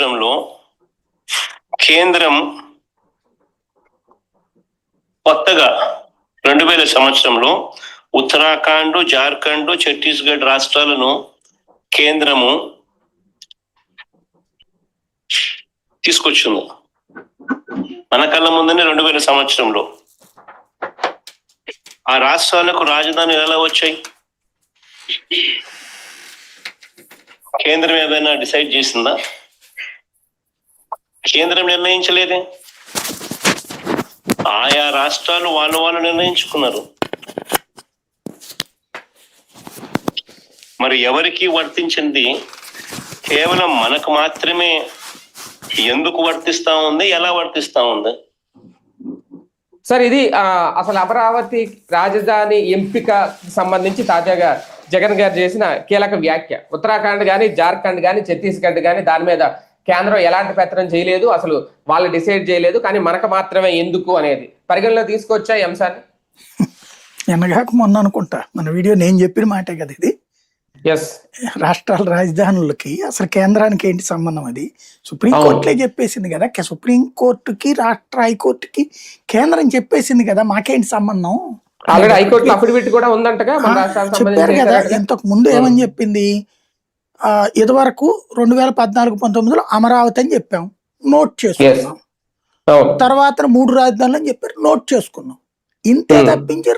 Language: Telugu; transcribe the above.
సంవత్సరంలో కేంద్రం కొత్తగా 2000 సంవత్సరంలో ఉత్తరాఖండ్, జార్ఖండ్, ఛత్తీస్గఢ్ రాష్ట్రాలను కేంద్రము తీసుకొచ్చింది మన కళ్ళ ముందునే 2000 సంవత్సరంలో. ఆ రాష్ట్రాలకు రాజధాని ఎలా వచ్చాయి? కేంద్రం ఏదైనా డిసైడ్ చేసిందా? కేంద్రం నిర్ణయించలేదే. ఆయా రాష్ట్రాలు వాళ్ళు నిర్ణయించుకున్నారు. మరి ఎవరికి వర్తించింది? కేవలం మనకు మాత్రమే ఎందుకు వర్తిస్తా ఉంది, ఎలా వర్తిస్తా ఉంది? సార్, ఇది అసలు అమరావతి రాజధాని ఎంపిక సంబంధించి తాజాగా జగన్ గారు చేసిన కీలక వ్యాఖ్య. ఉత్తరాఖండ్ కానీ, జార్ఖండ్ కానీ, ఛత్తీస్గఢ్ కానీ దాని మీద కేంద్రం ఎలాంటి పెత్తనం చేయలేదు, అసలు వాళ్ళు డిసైడ్ చేయలేదు, కానీ మనకు మాత్రమే ఎందుకు అనేది పరిగణలో తీసుకొచ్చా ఈ అంశాన్ని. ఎనగాక మొన్న అనుకుంటా మన వీడియో నేను చెప్పిన మాటే కదా ఇది. రాష్ట్రాల రాజధానులకి అసలు కేంద్రానికి ఏంటి సంబంధం? అది సుప్రీంకోర్టులే చెప్పేసింది కదా. సుప్రీంకోర్టుకి, రాష్ట్ర హైకోర్టుకి కేంద్రం చెప్పేసింది కదా, మాకేంటి సంబంధం? ఆల్రెడీ హైకోర్టులో అఫిడవిట్ కూడా ఉందంటగా. చెప్పారు కదా. ఇంతకు ముందు ఏమని చెప్పింది? ఇదివరకు 2014-19లో అమరావతి అని చెప్పాం, నోట్ చేసుకున్నాం. తర్వాత 3 రాజధానులు అని చెప్పారు, నోట్ చేసుకున్నాం. ఇంతే తప్పించి